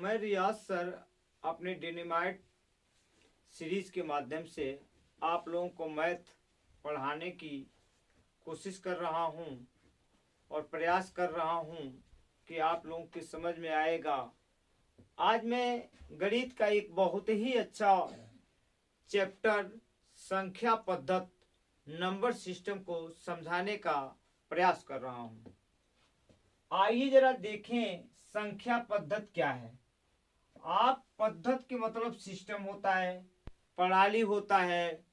मैं रियाज सर अपने dynamite series के माध्यम से आप लोगों को मैथ पढ़ाने की कोशिश कर रहा हूं और प्रयास कर रहा हूं कि आप लोगों की समझ में आएगा। आज मैं गणित का एक बहुत ही अच्छा चैप्टर संख्या पद्धति नंबर सिस्टम को समझाने का प्रयास कर रहा हूं। आइए जरा देखें संख्या पद्धति क्या है। आप पद्धति के मतलब सिस्टम होता है, प्रणाली होता है।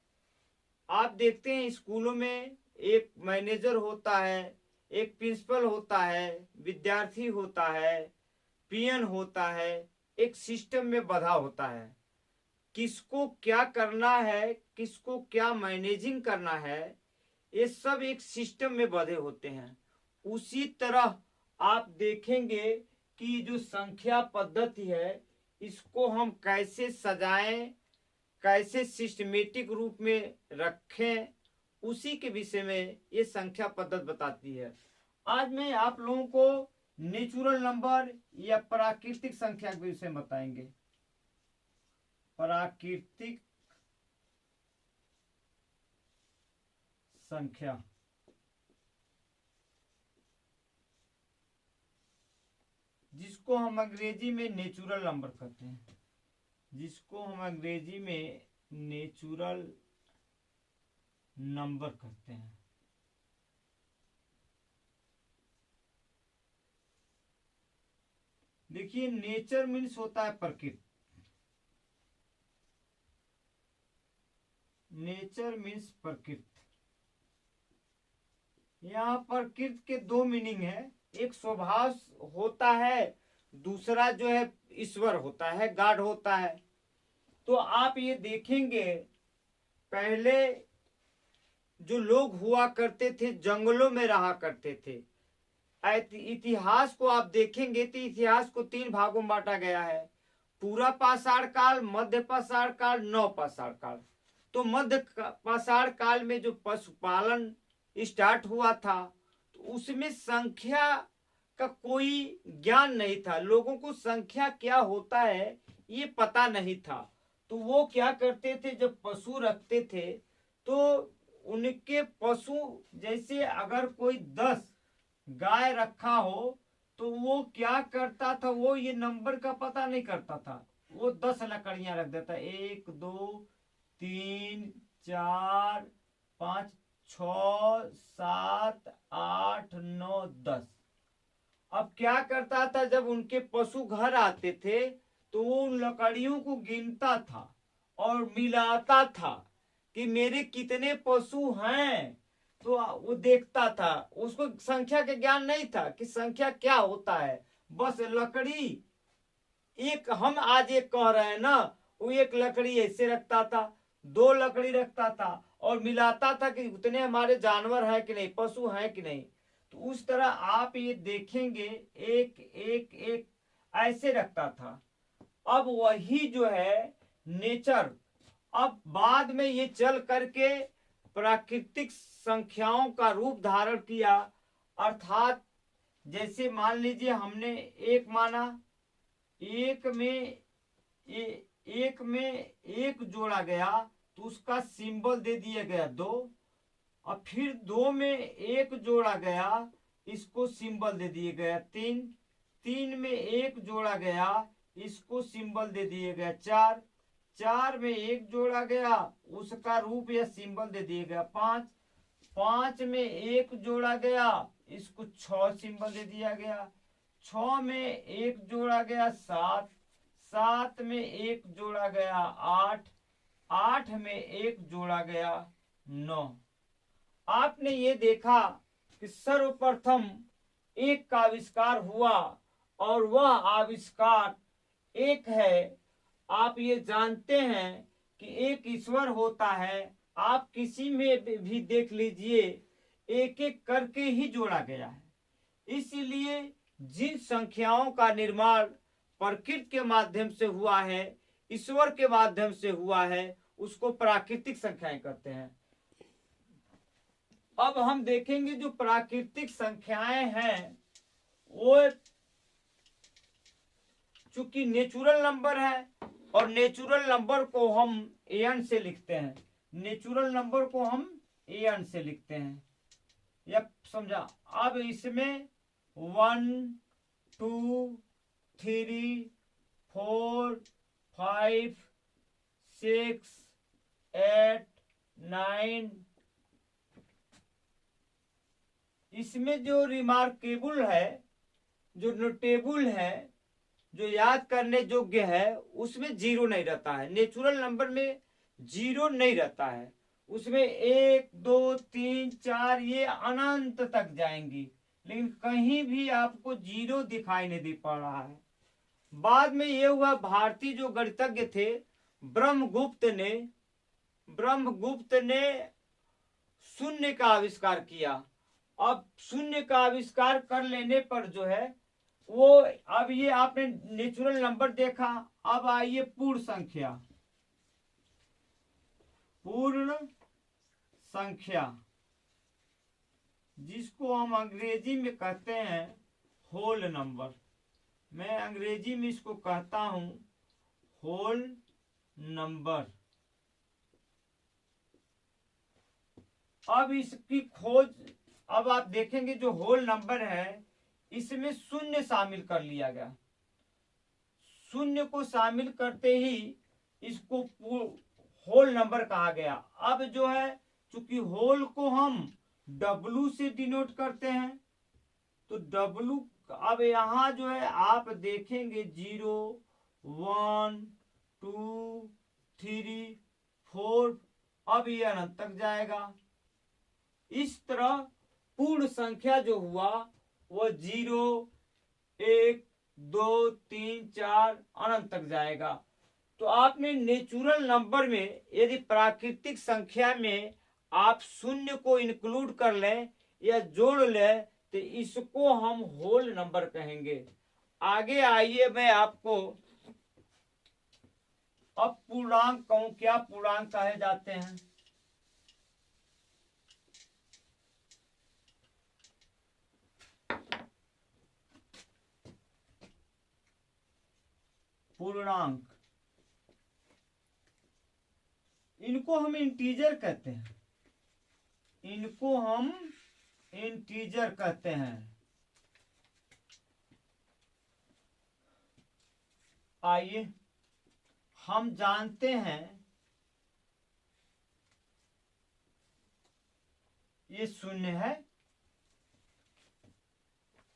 आप देखते हैं स्कूलों में एक मैनेजर होता है, एक प्रिंसिपल होता है, विद्यार्थी होता है, पीएन होता है, एक सिस्टम में बधा होता है। किसको क्या करना है, किसको क्या मैनेजिंग करना है, ये सब एक सिस्टम में बधे होते हैं। उसी तरह आप देखेंगे कि जो संख्या पद्धति है इसको हम कैसे सजाएं, कैसे सिस्टमेटिक रूप में रखें, उसी के विषय में ये संख्या पद्धति बताती है। आज मैं आप लोगों को नेचुरल नंबर या प्राकृतिक संख्या के विषय में बताएंगे। प्राकृतिक संख्या जिसको हम अंग्रेजी में नेचुरल नंबर कहते हैं, जिसको हम अंग्रेजी में नेचुरल नंबर कहते हैं। देखिए, नेचर मीन्स होता है प्रकृति। नेचर मीन्स प्रकृति। यहाँ प्रकृति के दो मीनिंग है, एक स्वभाव होता है, दूसरा जो है ईश्वर होता है, गॉड होता है। तो आप ये देखेंगे पहले जो लोग हुआ करते थे जंगलों में रहा करते थे। इतिहास को आप देखेंगे तो इतिहास को 3 भागों में बांटा गया है, पूरा पाषाण काल, मध्य पाषाण काल, नव पाषाण काल। तो मध्य पाषाण काल में जो पशुपालन स्टार्ट हुआ था तो उसमें संख्या का कोई ज्ञान नहीं था, लोगों को संख्या क्या होता है ये पता नहीं था। तो वो क्या करते थे, जब पशु रखते थे तो उनके पशु, जैसे अगर कोई 10 गाय रखा हो तो वो क्या करता था, वो ये नंबर का पता नहीं करता था, वो 10 लकड़ियां रख देता, 1 2 3 4 5 6 7 8 9 10। अब क्या करता था, जब उनके पशु घर आते थे तो वो उन लकड़ियों को गिनता था और मिलाता था कि मेरे कितने पशु हैं। तो वो देखता था, उसको संख्या के ज्ञान नहीं था कि संख्या क्या होता है। बस लकड़ी एक, हम आज एक कह रहे हैं ना, वो एक लकड़ी ऐसे रखता था, 2 लकड़ी रखता था और मिलाता था कि उतने हमारे जानवर हैं कि नहीं, पशु हैं कि नहीं। तो उस तरह आप ये देखेंगे एक एक एक ऐसे रखता था। अब वही जो है नेचर, अब बाद में ये चल करके प्राकृतिक संख्याओं का रूप धारण किया। अर्थात जैसे मान लीजिए हमने एक माना, एक में एक जोड़ा गया तो उसका सिंबल दे दिया गया 2, और फिर 2 में एक जोड़ा गया, इसको सिंबल दे दिए गया 3, 3 में एक जोड़ा गया, इसको सिंबल दे दिए गया 4, 4 में एक जोड़ा गया, उसका रूप या सिंबल दे दिए गया 5, 5 में एक जोड़ा गया, इसको 6 सिंबल दे दिया गया, 6 में एक जोड़ा गया 7, 7 में एक जोड़ा गया 8, 8 में एक जोड़ा गया 9। आपने ये देखा कि सर्वप्रथम एक का आविष्कार हुआ और वह आविष्कार एक है। आप ये जानते हैं कि एक ईश्वर होता है, आप किसी में भी देख लीजिए एक एक करके ही जोड़ा गया है। इसलिए जिन संख्याओं का निर्माण प्रकृति के माध्यम से हुआ है, ईश्वर के माध्यम से हुआ है, उसको प्राकृतिक संख्याएं कहते हैं। अब हम देखेंगे जो प्राकृतिक संख्याएं हैं वो चूंकि नेचुरल नंबर है और नेचुरल नंबर को हम an से लिखते हैं, नेचुरल नंबर को हम an से लिखते हैं, यह समझा। अब इसमें 1 2 3 4 5 6 8 9, इसमें जो रिमार्केबल है, जो नोटेबल है, जो याद करने योग्य है, उसमें जीरो नहीं रहता है। नेचुरल नंबर में जीरो नहीं रहता है, उसमें 1 2 3 4 ये अनंत तक जाएंगी, लेकिन कहीं भी आपको जीरो दिखाई नहीं दे पा रहा है। बाद में ये हुआ, भारतीय जो गणितज्ञ थे ब्रह्मगुप्त ने शून्य का आविष्कार किया। अब शून्य का आविष्कार कर लेने पर जो है वो, अब ये आपने नेचुरल नंबर देखा, अब आइए पूर्ण संख्या, जिसको हम अंग्रेजी में कहते हैं होल नंबर। मैं अंग्रेजी में इसको कहता हूं होल नंबर। अब इसकी खोज, अब आप देखेंगे जो होल नंबर है इसमें शून्य शामिल कर लिया गया। शून्य को शामिल करते ही इसको होल नंबर कहा गया। अब जो है, चूंकि होल को हम W से डिनोट करते हैं, तो W, अब यहां जो है आप देखेंगे 0 1 2 3 4, अब ये अनंत तक जाएगा। इस तरह पूर्ण संख्या जो हुआ वो 0 1 2 3 4 अनंत तक जाएगा। तो आपने नेचुरल नंबर में यदि प्राकृतिक संख्या में आप शून्य को इंक्लूड कर लें या जोड़ लें तो इसको हम होल नंबर कहेंगे। आगे आइए, मैं आपको अब पूर्णांक कहूं, क्या पूर्णांक कहे जाते हैं। पूर्णांक, इनको हम इंटीजर कहते हैं, इनको हम इंटीजर कहते हैं। आइए हम जानते हैं ये शून्य है,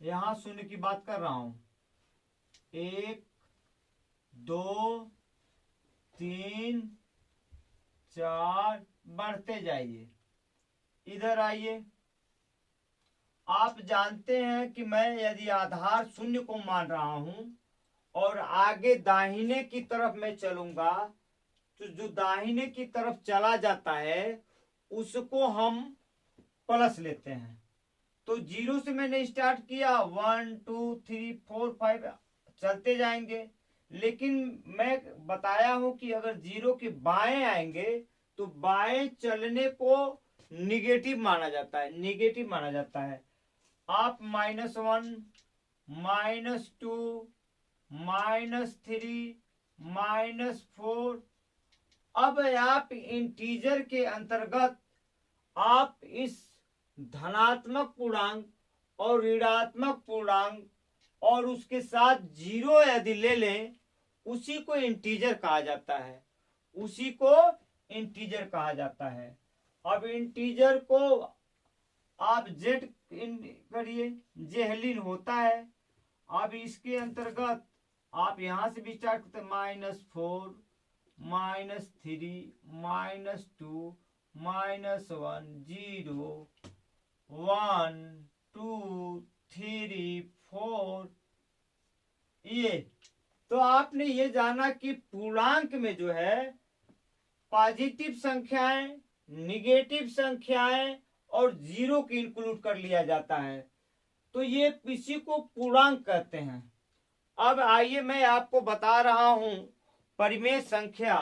यहां शून्य की बात कर रहा हूं। 1 2 3 4, बढ़ते जाइए, इधर आइए। आप जानते हैं कि मैं यदि आधार शून्य को मान रहा हूं और आगे दाहिने की तरफ मैं चलूंगा, तो जो दाहिने की तरफ चला जाता है उसको हम प्लस लेते हैं। तो 0 से मैंने स्टार्ट किया, 1 2 3 4 5 चलते जाएंगे, लेकिन मैं बताया हूं कि अगर 0 के बाएं आएंगे तो बाएं चलने को निगेटिव माना जाता है, निगेटिव माना जाता है। आप -1 -2 -3 -4, अब आप इंटीजर के अंतर्गत आप इस धनात्मक पूर्णांक और ऋणात्मक पूर्णांक और उसके साथ 0 यदि ले लें, उसी को इंटीजर कहा जाता है, उसी को इंटीजर कहा जाता है। अब इंटीजर को आप जेड करिए, जेहलिन होता है। अब इसके अंतर्गत आप यहां से भी स्टार्ट करते, -4 -3 -2 -1 0 1 2 3 4, ये तो आपने ये जाना कि पूर्णांक में जो है पॉजिटिव संख्याएं, निगेटिव संख्याएं और 0 की इंक्लूड कर लिया जाता है, तो ये इसी को पूर्णांक कहते हैं। अब आइए मैं आपको बता रहा हूं परिमेय संख्या।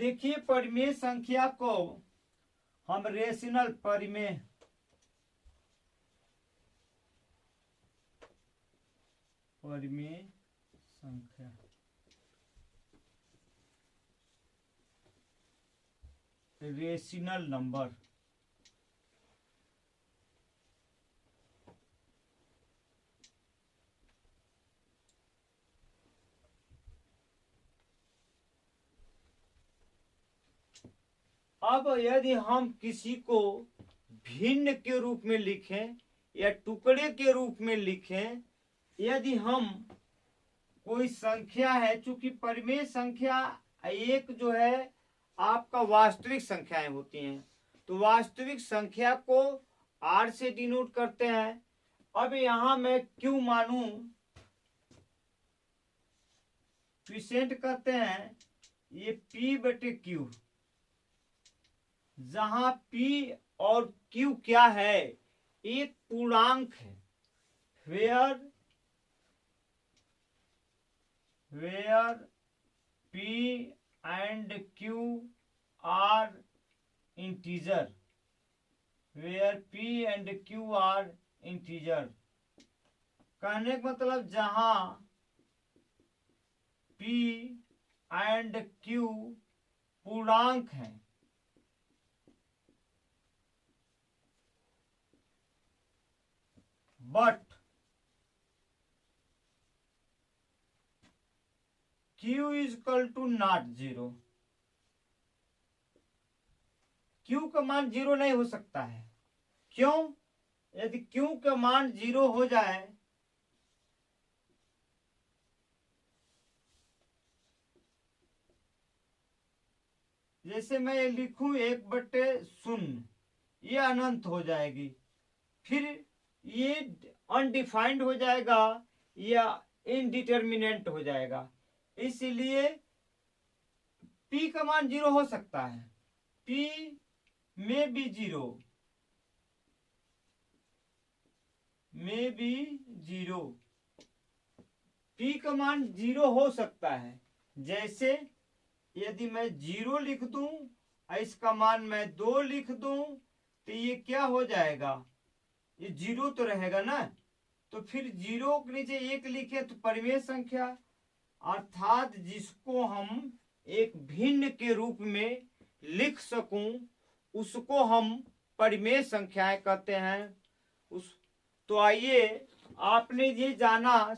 देखिए परिमेय संख्या को हम रेशनल परिमेय संख्या रेशनल नंबर अब यदि हम किसी को भिन्न के रूप में लिखें या टुकड़े के रूप में लिखें, यदि हम कोई संख्या है, चूंकि परिमेय संख्या एक जो है आपका वास्तविक संख्याएं होती हैं, तो वास्तविक संख्या को r से डिनोट करते हैं। अब यहां मैं q मानूं, क्विसेंट करते हैं ये p/q, जहां p और q क्या है, एक पूर्णांक है। Where p and q are integer, where p and q are integer, कहने का मतलब जहां p and q पूर्णांक है, but q is equal to not zero. q का मान जीरो नहीं हो सकता है। क्यों? यदि q का मान जीरो हो जाए, जैसे मैं लिखूं 1/0, ये अनंत हो जाएगी, फिर ये अनडिफाइंड हो जाएगा या इनडिटर्मिनेंट हो जाएगा। इसलिए p का मान जीरो हो सकता है, p में भी जीरो, p का मान जीरो हो सकता है। जैसे यदि मैं 0 लिख दूं, इसका मान मैं 2 लिख दूं, तो ये क्या हो जाएगा, ये 0 तो रहेगा ना। तो फिर 0 के नीचे 1 लिखे तो परिमेय संख्या, अर्थात जिसको हम एक भिन्न के रूप में लिख सकूं उसको हम परिमेय संख्याएं कहते हैं। तो आइए, आपने ये जाना,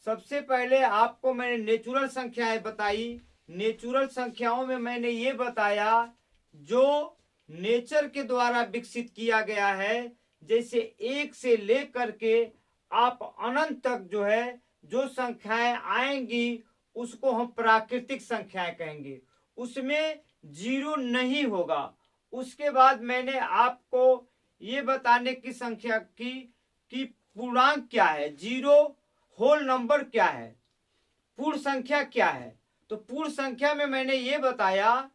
सबसे पहले आपको मैंने नेचुरल संख्याएं बताई। नेचुरल संख्याओं में मैंने ये बताया जो नेचर के द्वारा विकसित किया गया है, जैसे 1 से लेकर के आप अनंत तक जो है जो संख्याएं आएंगी उसको हम प्राकृतिक संख्याएं कहेंगे, उसमें 0 नहीं होगा। उसके बाद मैंने आपको ये बताने की संख्या की कि पूर्णांक क्या है, 0 होल नंबर क्या है, पूर्ण संख्या क्या है। तो पूर्ण संख्या में मैंने ये बताया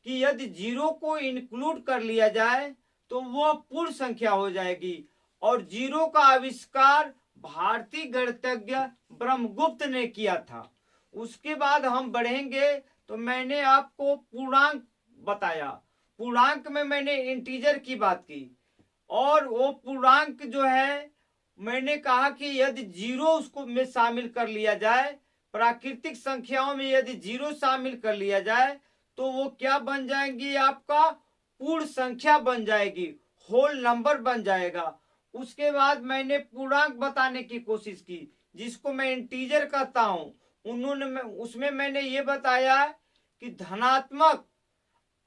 कि यदि 0 को इंक्लूड कर लिया जाए तो वह पूर्ण संख्या हो जाएगी, और 0 का आविष्कार भारतीय गणितज्ञ ब्रह्मगुप्त ने किया था। उसके बाद हम बढ़ेंगे तो मैंने आपको पूर्णांक बताया, पूर्णांक में मैंने इंटीजर की बात की, और वो पूर्णांक जो है मैंने कहा कि यदि 0 उसको में शामिल कर लिया जाए, प्राकृतिक संख्याओं में यदि 0 शामिल कर लिया जाए तो वो क्या बन जाएंगी, आपका पूर्ण संख्या बन जाएगी, होल नंबर बन जाएगा। उसके बाद मैंने पूर्णांक बताने की कोशिश की, जिसको मैं इंटीजर कहता हूं। उसमें मैंने ये बताया कि धनात्मक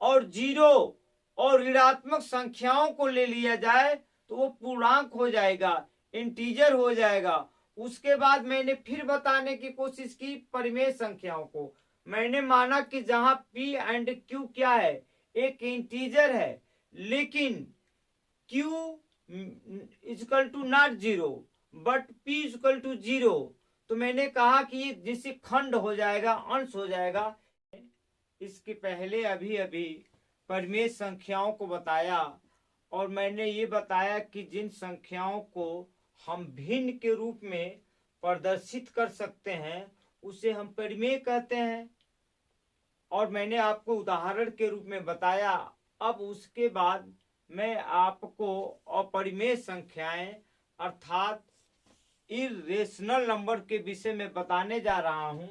और 0 और ऋणात्मक संख्याओं को ले लिया जाए तो वो पूर्णांक हो जाएगा, इंटीजर हो जाएगा। उसके बाद मैंने फिर बताने की कोशिश की परिमेय संख्याओं को। मैंने माना कि जहां p एंड q क्या है, एक इंटीजर है, लेकिन q equal to not 0 but p equal to 0, तो मैंने कहा कि ये जिसे खंड हो जाएगा, अंश हो जाएगा। इसके पहले अभी परिमेय संख्याओं को बताया, और मैंने ये बताया कि जिन संख्याओं को हम भिन्न के रूप में प्रदर्शित कर सकते हैं उसे हम परिमेय कहते हैं। और मैंने आपको उदाहरण के रूप में बताया। अब उसके बाद मैं आपको अपरिमेय संख्याएं अर्थात इरेशनल नंबर के विषय में बताने जा रहा हूं।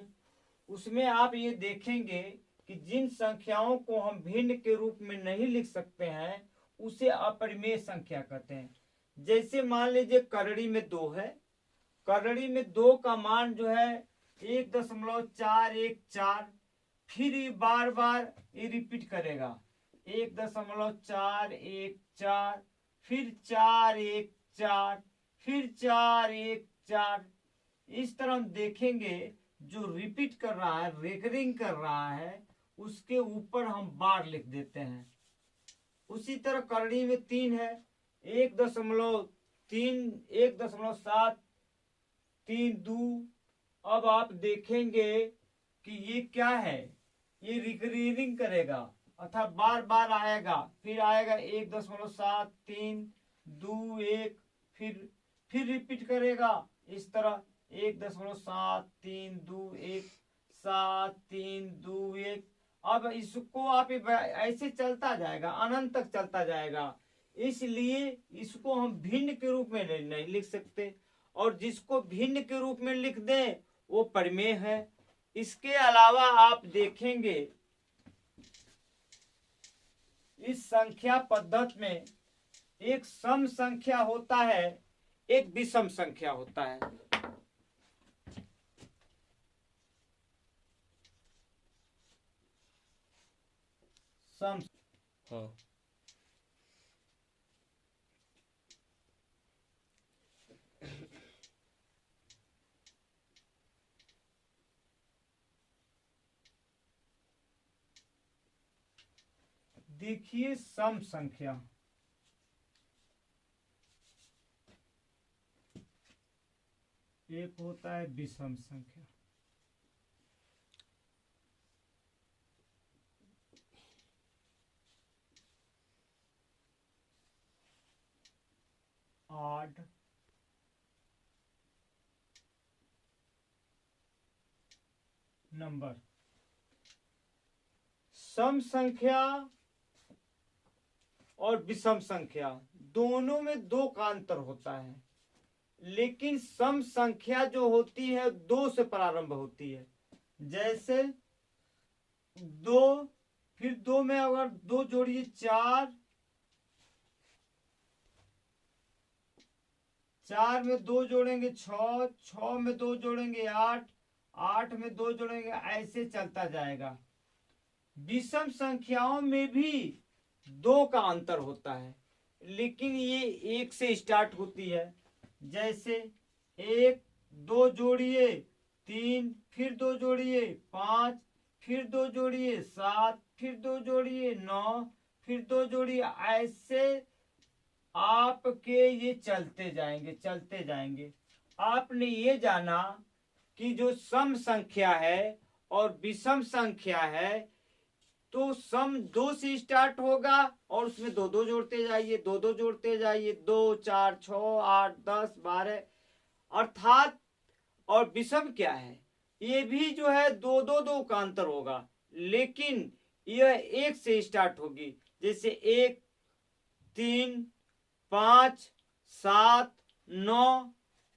उसमें आप ये देखेंगे कि जिन संख्याओं को हम भिन्न के रूप में नहीं लिख सकते हैं उसे अपरिमेय संख्या कहते हैं। जैसे मान लीजिए करड़ी में 2 है, करड़ी में 2 का मान जो है 1.414, फिर ये बार बार ये रिपीट करेगा 1.414, फिर 414, फिर 414। इस तरह हम देखेंगे जो रिपीट कर रहा है, रेकरिंग कर रहा है, उसके ऊपर हम बार लिख देते हैं। उसी तरह करड़ी में 3 है, 1.3, 1.732। अब आप देखेंगे कि ये क्या है, ये रिकरिंग करेगा अर्थात बार बार आएगा, फिर आएगा 1.732, फिर रिपीट करेगा इस तरह 1.732, अब इसको आप ऐसे चलता जाएगा, अनंत तक चलता जाएगा। इसलिए इसको हम भिन्न के रूप में नहीं लिख सकते, और जिसको भिन्न के रूप में लिख दें वो परिमेय है। इसके अलावा आप देखेंगे इस संख्या पद्धति में एक सम संख्या होता है, एक विषम संख्या होता है। सम हाँ देखिए सम संख्या, एक होता है विषम संख्या। आठ नंबर। सम संख्या और विषम संख्या दोनों में 2 का अंतर होता है, लेकिन सम संख्या जो होती है 2 से प्रारंभ होती है। जैसे 2, फिर 2 में अगर 2 जोड़िए 4, 4 में 2 जोड़ेंगे 6, 6 में 2 जोड़ेंगे 8, 8 में 2 जोड़ेंगे, ऐसे चलता जाएगा। विषम संख्याओं में भी 2 का अंतर होता है, लेकिन ये 1 से स्टार्ट होती है। जैसे 1, 2 जोड़िए 3, फिर 2 जोड़िए 5, फिर 2 जोड़िए 7, फिर 2 जोड़िए 9, फिर 2 जोड़िए, ऐसे आपके ये चलते जाएंगे। आपने ये जाना कि जो सम संख्या है और विषम संख्या है, तो सम 2 से स्टार्ट होगा और उसमें 2 जोड़ते जाइए, 2 जोड़ते जाइए, 2, 4, 6, 8, 10, 12 अर्थात। और विषम क्या है, ये भी जो है 2 का अंतर होगा, लेकिन यह 1 से स्टार्ट होगी। जैसे 1, 3, 5, 7, 9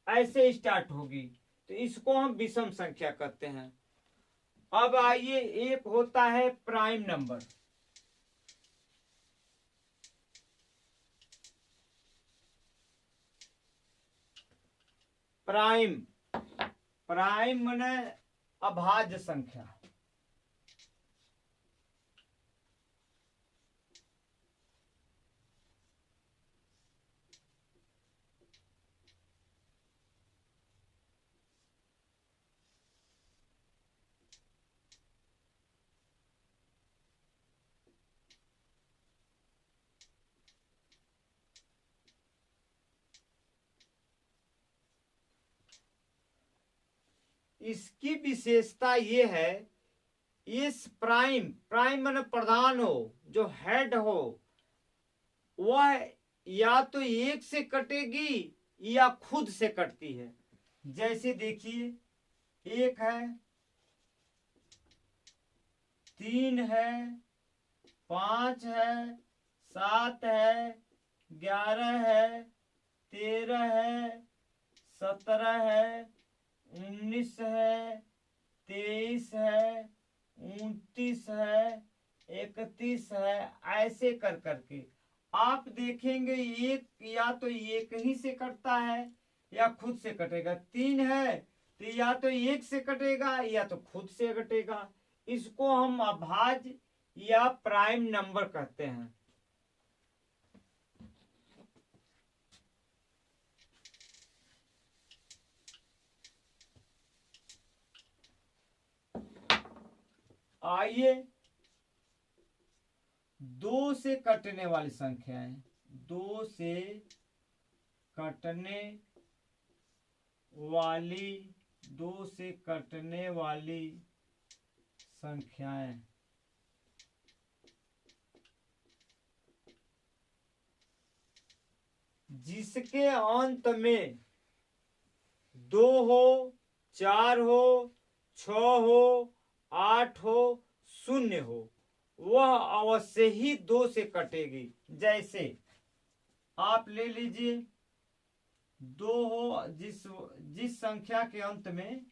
ऐसे स्टार्ट होगी, तो इसको हम विषम संख्या कहते हैं। अब आइए, एक होता है प्राइम नंबर। प्राइम माने अभाज्य संख्या। इसकी विशेषता ये है, इस प्राइम माने प्रधान हो, जो हेड हो, वह या तो 1 से कटेगी या खुद से कटती है। जैसे देखिए 1 है, 3 है, 5 है, 7 है, 11 है, 13 है, 17 है, 19 है, 23 है, 29 है, 31 है। ऐसे कर करके आप देखेंगे एक या तो एक ही से कटता है या खुद से कटेगा। 3 है तो या तो एक से कटेगा या तो खुद से कटेगा। इसको हम अभाज्य या प्राइम नंबर कहते हैं। आइए 2 से कटने वाली संख्याएं, 2 से कटने वाली 2 से कटने वाली संख्याएं। जिसके अंत में 2 हो, 4 हो, 6 हो, 8 हो, 0 हो, वह अवश्य ही 2 से कटेगी। जैसे आप ले लीजिए 2 हो, जिस संख्या के अंत में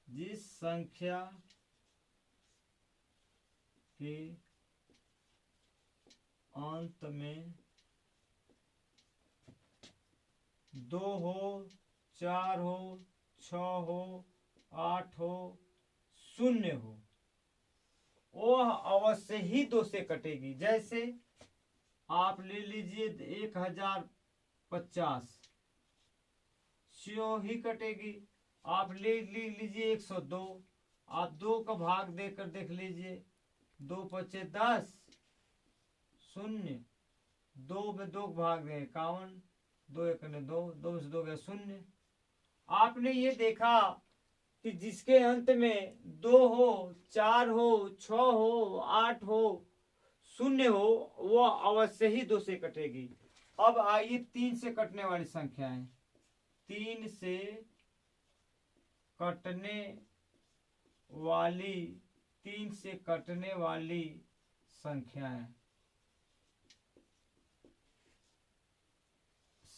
जिस संख्या के अंत में 2 हो, 4 हो, 6 हो, 8 हो, 0 हो, वह अवश्य ही 2 से कटेगी। जैसे आप ले लीजिए 1050, स्यों ही कटेगी। आप ले लीजिए 102, आप 2 का भाग देकर देख लीजिए, 2 पचे 10, 0, 2 में 2 भाग दे 51, 2 एक ने 2, 2 से 2 गया 0। आपने ये देखा कि जिसके अंत में 2 हो, 4 हो, 6 हो, 8 हो, 0 हो, वह अवश्य ही 2 से कटेगी। अब आइए 3 से कटने वाली संख्याएं। 3 से कटने वाली 3 से कटने वाली संख्याएं।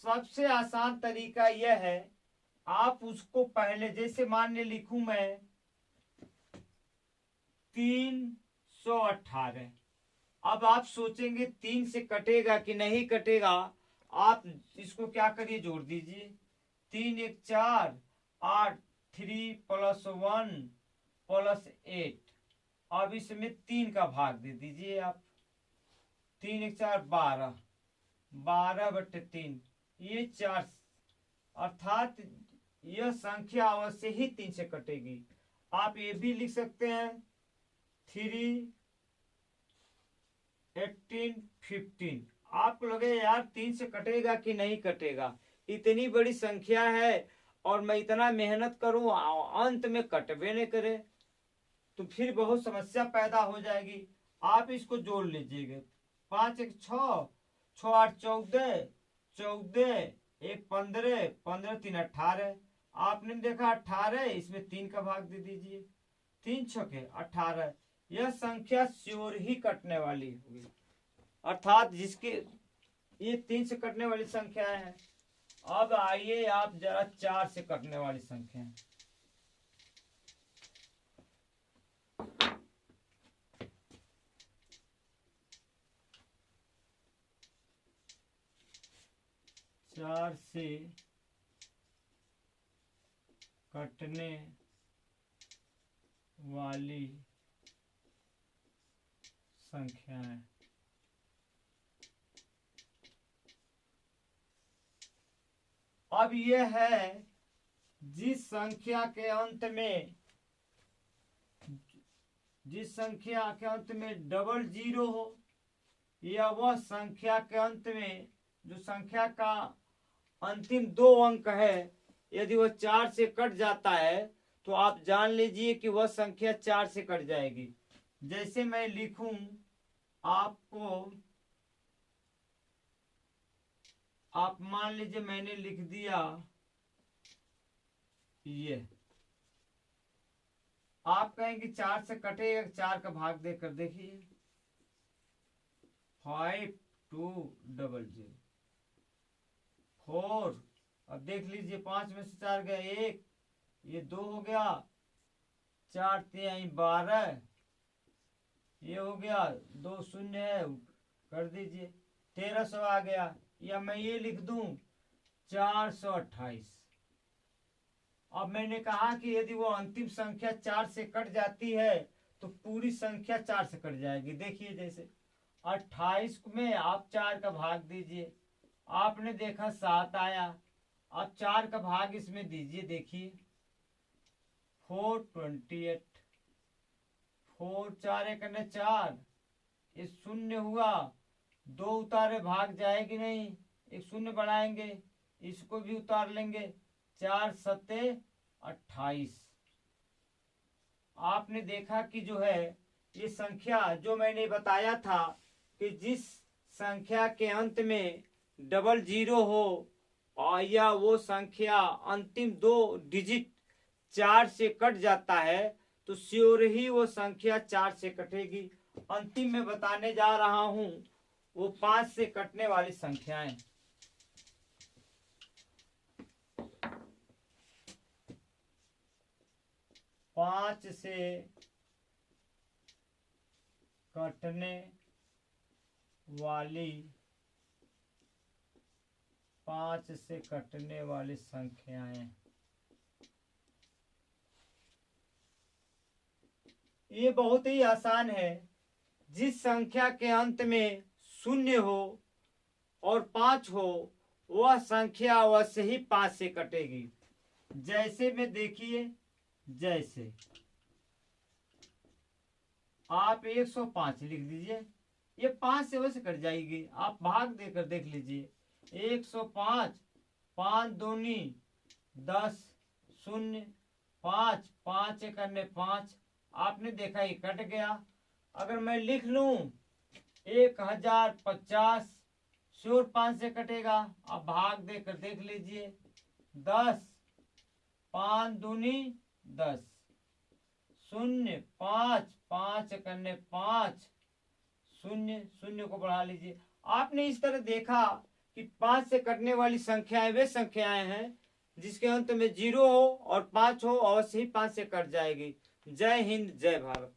सबसे आसान तरीका यह है, आप उसको पहले जैसे मान्य लिखूं मैं 318। अब आप सोचेंगे 3 से कटेगा कि नहीं कटेगा। आप इसको क्या करिए, जोड़ दीजिए। 3 एक 4, 8, 3 + 1 + 8। अब इसमें 3 का भाग दे दीजिए आप। 3 एक 4 12, 12/3, ये 4, अर्थात यह संख्या अवश्य ही 3 से कटेगी। आप ये भी लिख सकते हैं 3, 18, 15। आपको लगे यार 3 से कटेगा कि नहीं कटेगा, इतनी बड़ी संख्या है और मैं इतना मेहनत करूं अंत में कटवे नहीं करे, तो फिर बहुत समस्या पैदा हो जाएगी। आप इसको जोड़ लीजिएगा। 5 एक 6, 6 8 14, 14 एक 15, 15 3 18। आपने देखा 18, इसमें 3 का भाग दे दीजिए। 3 छके 18। यह संख्या श्योर ही कटने वाली होगी, अर्थात जिसके ये 3 से कटने वाली संख्या है। अब आइए आप जरा 4 से कटने वाली संख्या। चार से कटने वाली संख्याएं। अब यह है जिस संख्या के अंत में डबल जीरो हो, या वह संख्या के अंत में जो संख्या का अंतिम 2 अंक है, यदि वह 4 से कट जाता है तो आप जान लीजिए कि वह संख्या 4 से कट जाएगी। जैसे मैं लिखूं आपको, आप मान लीजिए मैंने लिख दिया ये आप कहेंगे 4 से कटेगा, 4 का भाग देकर देखिए 5200 4। अब देख लीजिए 5 में से 4 गया 1, ये 2 हो गया, 4 3 12, ये हो गया 2 शून्य है, कर दीजिए 1300 आ गया। या मैं ये लिख दूं 428। अब मैंने कहा कि यदि वो अंतिम संख्या 4 से कट जाती है तो पूरी संख्या 4 से कट जाएगी। देखिए जैसे 28 में आप 4 का भाग दीजिए, आपने देखा 7 आया, अब 4 का भाग इसमें दीजिए, देखिए 428, 4 4 एक 4, ये शून्य हुआ, 2 उतारे भाग जाएगी नहीं, एक शून्य बढ़ाएंगे, इसको भी उतार लेंगे, 4 सत्ते 28। आपने देखा कि जो है ये संख्या जो मैंने बताया था कि जिस संख्या के अंत में 00 हो और या वो संख्या अंतिम 2 डिजिट 4 से कट जाता है तो श्योर ही वो संख्या 4 से कटेगी। अंतिम में बताने जा रहा हूं वो 5 से कटने वाली संख्याएं। पांच से कटने वाली 5 से कटने वाली संख्याएं, ये बहुत ही आसान है। जिस संख्या के अंत में 0 हो और 5 हो वह संख्या अवश्य ही 5 से कटेगी। जैसे में देखिए, जैसे आप 105 लिख दीजिए, ये 5 से वैसे कट जाएगी। आप भाग देकर देख लीजिए 105, 5 दूनी 10, 0 5, 5 एक 5, आपने देखा ये कट गया। अगर मैं लिख लूं 1050, श्योर 5 से कटेगा। आप भाग देकर देख लीजिए 10, 5 दूनी 10, 0 5, 5 एक 5, 0 0 को बढ़ा लीजिए। आपने इस तरह देखा कि 5 से कटने वाली संख्याएं वे संख्याएं हैं जिसके अंत में 0 हो और 5 हो, अवश्य ही 5 से कट जाएगी। जय हिंद, जय भारत।